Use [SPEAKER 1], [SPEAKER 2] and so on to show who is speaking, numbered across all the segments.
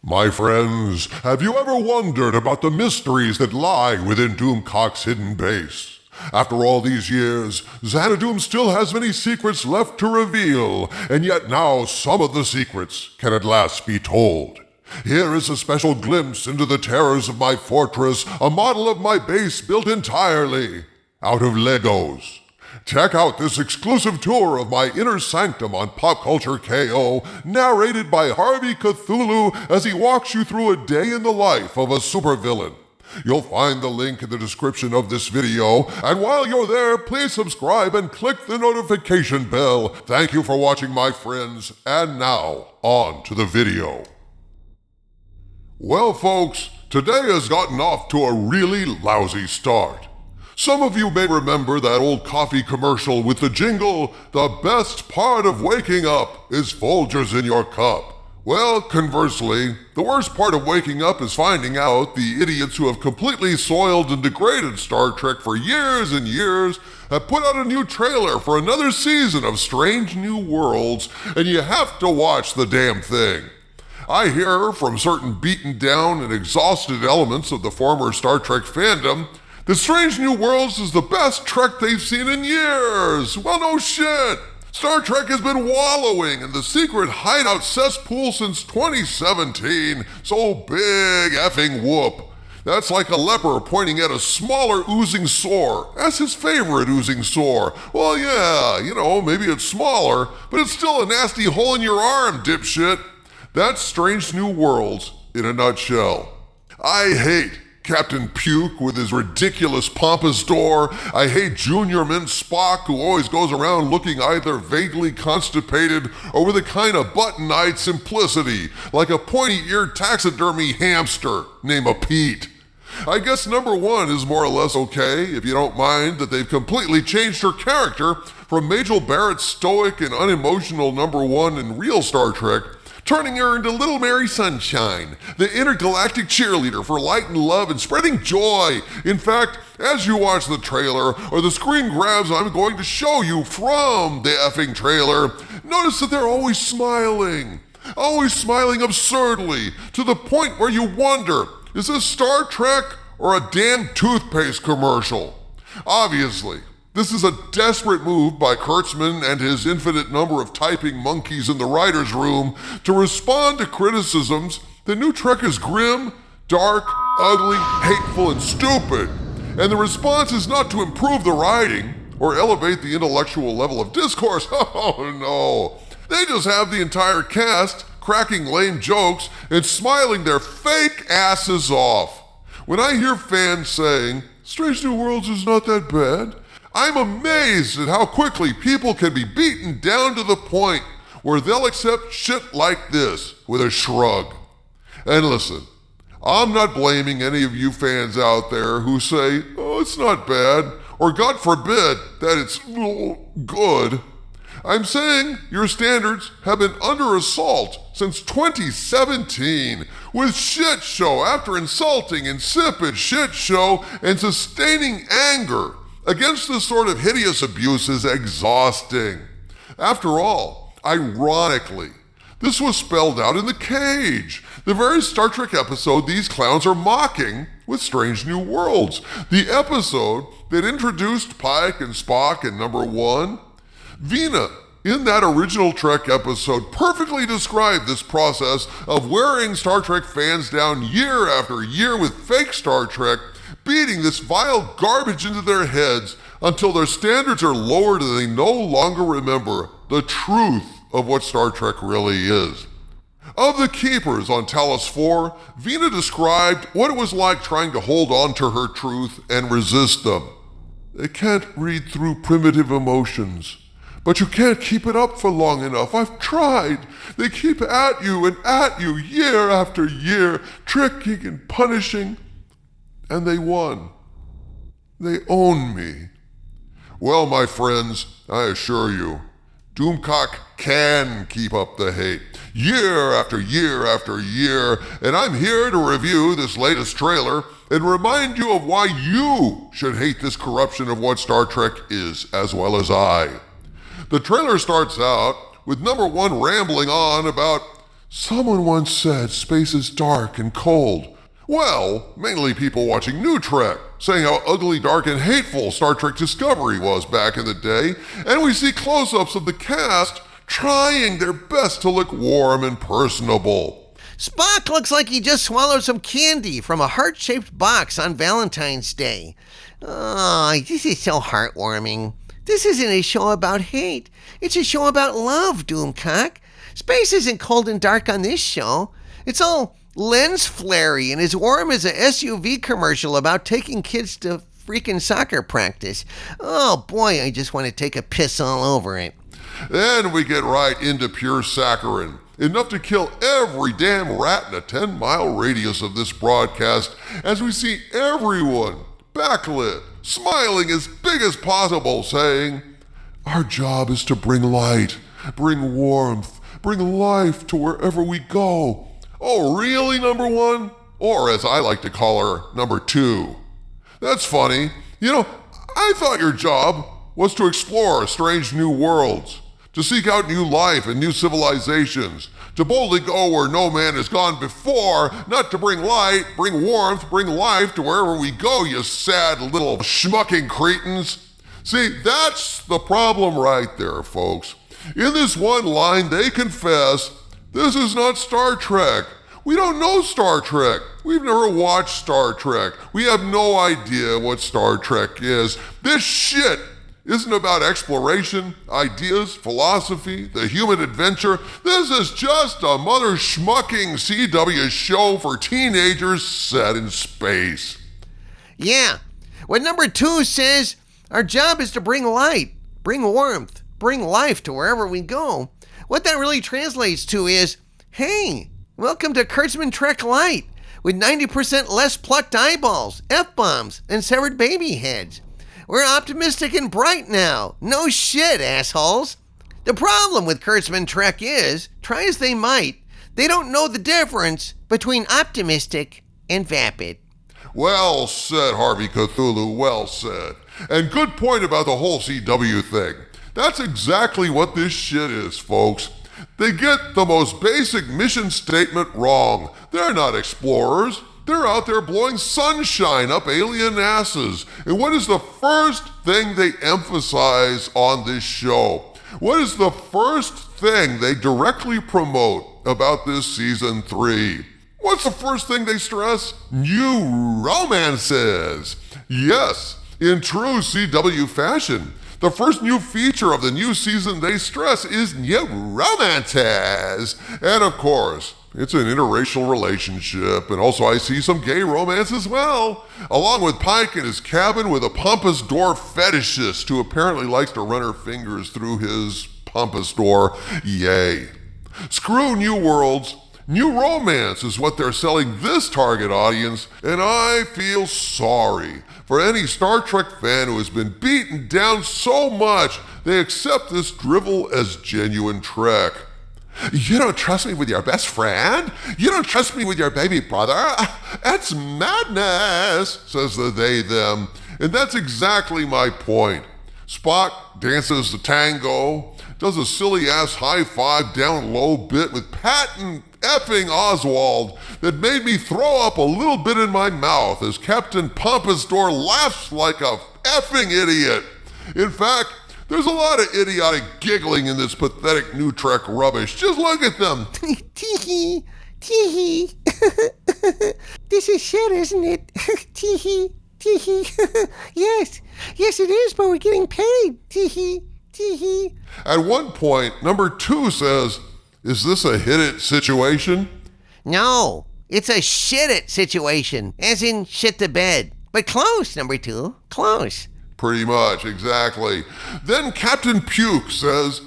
[SPEAKER 1] My friends, have you ever wondered about the mysteries that lie within Doomcock's hidden base? After all these years, Xanadoom still has many secrets left to reveal, and yet now some of the secrets can at last be told. Here is a special glimpse into the terrors of my fortress, a model of my base built entirely out of Legos. Check out this exclusive tour of my inner sanctum on Pop Culture KO, narrated by Harvey Cthulhu as he walks you through a day in the life of a supervillain. You'll find the link in the description of this video, and while you're there, please subscribe and click the notification bell. Thank you for watching, my friends, and now, on to the video. Well, folks, today has gotten off to a really lousy start. Some of you may remember that old coffee commercial with the jingle, "The best part of waking up is Folgers in your cup." Well, conversely, the worst part of waking up is finding out the idiots who have completely soiled and degraded Star Trek for years and years have put out a new trailer for another season of Strange New Worlds, and you have to watch the damn thing. I hear from certain beaten down and exhausted elements of the former Star Trek fandom that Strange New Worlds is the best Trek they've seen in years. Well, no shit. Star Trek has been wallowing in the secret hideout cesspool since 2017, so big effing whoop. That's like a leper pointing at a smaller oozing sore. That's his favorite oozing sore. Well, yeah, maybe it's smaller, but it's still a nasty hole in your arm, dipshit. That's Strange New Worlds in a nutshell. I hate Captain Puke with his ridiculous pompadour. I hate Junior Mint Spock, who always goes around looking either vaguely constipated or with a kind of button-eyed simplicity, like a pointy-eared taxidermy hamster named Pete. I guess number one is more or less okay, if you don't mind that they've completely changed her character from Majel Barrett's stoic and unemotional number one in real Star Trek, turning her into Little Mary Sunshine, the intergalactic cheerleader for light and love and spreading joy. In fact, as you watch the trailer, or the screen grabs I'm going to show you from the effing trailer, notice that they're always smiling absurdly, to the point where you wonder, is this Star Trek or a damn toothpaste commercial? Obviously, this is a desperate move by Kurtzman and his infinite number of typing monkeys in the writer's room to respond to criticisms that NuTrek is grim, dark, ugly, hateful, and stupid. And the response is not to improve the writing or elevate the intellectual level of discourse. Oh no. They just have the entire cast cracking lame jokes and smiling their fake asses off. When I hear fans saying, "Strange New Worlds is not that bad," I'm amazed at how quickly people can be beaten down to the point where they'll accept shit like this with a shrug. And listen, I'm not blaming any of you fans out there who say, "Oh, it's not bad," or God forbid that it's good. I'm saying your standards have been under assault since 2017, with shit show after insulting, insipid shit show, and sustaining anger against this sort of hideous abuse is exhausting. After all, ironically, this was spelled out in The Cage, the very Star Trek episode these clowns are mocking with Strange New Worlds, the episode that introduced Pike and Spock in number one. Vina, in that original Trek episode, perfectly described this process of wearing Star Trek fans down year after year with fake Star Trek, beating this vile garbage into their heads until their standards are lowered and they no longer remember the truth of what Star Trek really is. Of the Keepers on Talos 4, Vina described what it was like trying to hold on to her truth and resist them. "They can't read through primitive emotions, but you can't keep it up for long enough. I've tried. They keep at you year after year, tricking and punishing. And they won. They own me." Well, my friends, I assure you, Doomcock can keep up the hate year after year after year, and I'm here to review this latest trailer and remind you of why you should hate this corruption of what Star Trek is, as well as I. The trailer starts out with number one rambling on about Someone once said space is dark and cold. Well, mainly people watching NuTrek, saying how ugly, dark, and hateful Star Trek Discovery was back in the day, and we see close-ups of the cast trying their best to look warm and personable.
[SPEAKER 2] Spock looks like he just swallowed some candy from a heart-shaped box on Valentine's Day. Oh, this is so heartwarming. This isn't a show about hate. It's a show about love, Doomcock. Space isn't cold and dark on this show. It's all lens flary and as warm as a SUV commercial about taking kids to freaking soccer practice. Oh boy, I just want to take a piss all over it.
[SPEAKER 1] Then we get right into pure saccharin, enough to kill every damn rat in a 10-mile radius of this broadcast as we see everyone backlit, smiling as big as possible, saying, "Our job is to bring light, bring warmth, bring life to wherever we go." Oh, really, number one? Or, as I like to call her, number two. That's funny. You know, I thought your job was to explore strange new worlds, to seek out new life and new civilizations, to boldly go where no man has gone before, not to bring light, bring warmth, bring life to wherever we go, you sad little schmucking cretins. See, that's the problem right there, folks. In this one line, they confess, this is not Star Trek. We don't know Star Trek. We've never watched Star Trek. We have no idea what Star Trek is. This shit isn't about exploration, ideas, philosophy, the human adventure. This is just a mother schmucking CW show for teenagers set in space.
[SPEAKER 2] Yeah. What number 2 says, our job is to bring light, bring warmth, bring life to wherever we go. What that really translates to is, hey, welcome to Kurtzman Trek Light, with 90% less plucked eyeballs, F-bombs, and severed baby heads. We're optimistic and bright now. No shit, assholes. The problem with Kurtzman Trek is, try as they might, they don't know the difference between optimistic and vapid.
[SPEAKER 1] Well said, Harvey Cthulhu, well said. And good point about the whole CW thing. That's exactly what this shit is, folks. They get the most basic mission statement wrong. They're not explorers. They're out there blowing sunshine up alien asses. And what is the first thing they emphasize on this show? What is the first thing they directly promote about this season 3? What's the first thing they stress? New romances. Yes, in true CW fashion. The first new feature of the new season they stress is new romances. And of course, it's an interracial relationship, and also I see some gay romance as well, along with Pike in his cabin with a pompous door fetishist who apparently likes to run her fingers through his pompous door. Yay. Screw new worlds. New romance is what they're selling this target audience, and I feel sorry for any Star Trek fan who has been beaten down so much they accept this drivel as genuine Trek. You don't trust me with your best friend? You don't trust me with your baby brother? That's madness, says the they-them. And that's exactly my point. Spock dances the tango, does a silly-ass high-five down low bit with Patton effing Oswald that made me throw up a little bit in my mouth as Captain Pompadour laughs like a effing idiot. In fact, there's a lot of idiotic giggling in this pathetic NuTrek rubbish. Just look at them.
[SPEAKER 2] Tee-hee, tee-hee. This is shit, isn't it? Tee-hee, tee-hee. Yes, it is, but we're getting paid. Tee-hee, tee-hee.
[SPEAKER 1] At one point, number 2 says, is this a hit it situation?
[SPEAKER 2] No, it's a shit it situation, as in shit the bed. But close, number 2, close.
[SPEAKER 1] Pretty much, exactly. Then Captain Puke says,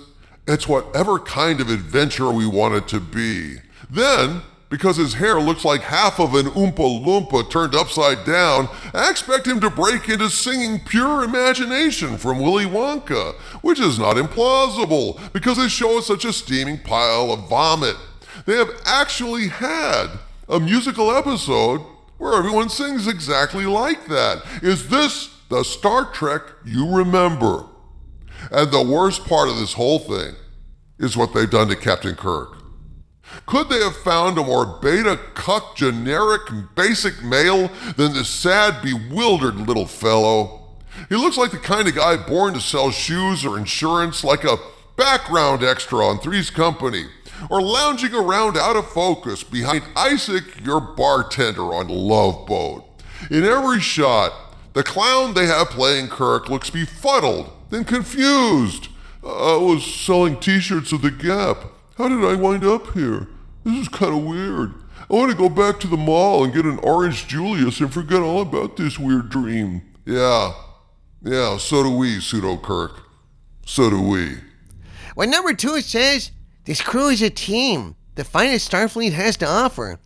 [SPEAKER 1] it's whatever kind of adventure we want it to be. Then, because his hair looks like half of an Oompa Loompa turned upside down, I expect him to break into singing Pure Imagination from Willy Wonka, which is not implausible, because this show is such a steaming pile of vomit. They have actually had a musical episode where everyone sings exactly like that. Is this the Star Trek you remember? And the worst part of this whole thing is what they've done to Captain Kirk. Could they have found a more beta cuck generic basic male than this sad, bewildered little fellow? He looks like the kind of guy born to sell shoes or insurance, like a background extra on Three's Company, or lounging around out of focus behind Isaac, your bartender on Love Boat. In every shot, the clown they have playing Kirk looks befuddled and confused. I was selling t-shirts at the Gap. How did I wind up here? This is kind of weird. I want to go back to the mall and get an orange Julius and forget all about this weird dream. Yeah, so do we, Pseudo Kirk. So do we.
[SPEAKER 2] Well, number 2 says, this crew is a team, the finest Starfleet has to offer.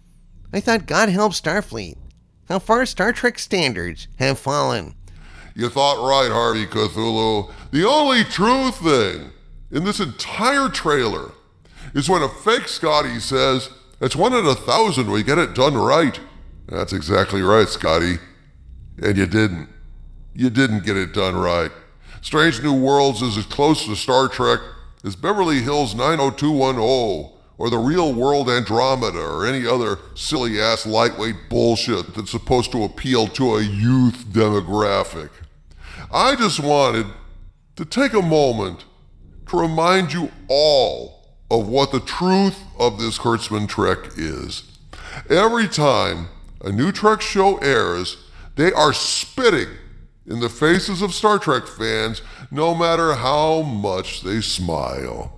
[SPEAKER 2] I thought God help Starfleet. How far Star Trek standards have fallen.
[SPEAKER 1] You thought right, Harvey Cthulhu. The only true thing in this entire trailer is when a fake Scotty says, it's 1 in 1,000 we get it done right. That's exactly right, Scotty. And you didn't. You didn't get it done right. Strange New Worlds is as close to Star Trek as Beverly Hills 90210 or the Real World Andromeda or any other silly-ass lightweight bullshit that's supposed to appeal to a youth demographic. I just wanted to take a moment to remind you all of what the truth of this Kurtzman Trek is. Every time a NuTrek show airs, they are spitting in the faces of Star Trek fans, no matter how much they smile.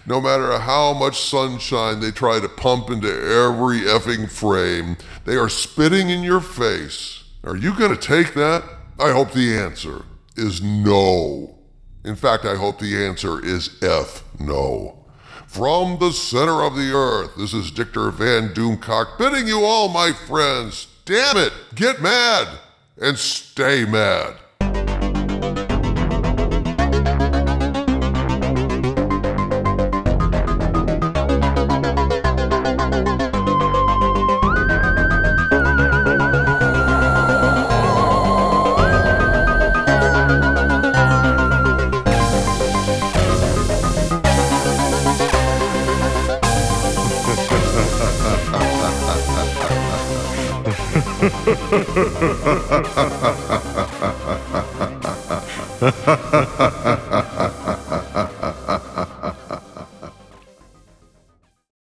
[SPEAKER 1] No matter how much sunshine they try to pump into every effing frame, they are spitting in your face. Are you going to take that? I hope the answer is no. In fact, I hope the answer is F no. From the center of the earth, this is Dictor Van Doomcock bidding you all, my friends, damn it, get mad and stay mad. Ha ha ha ha ha.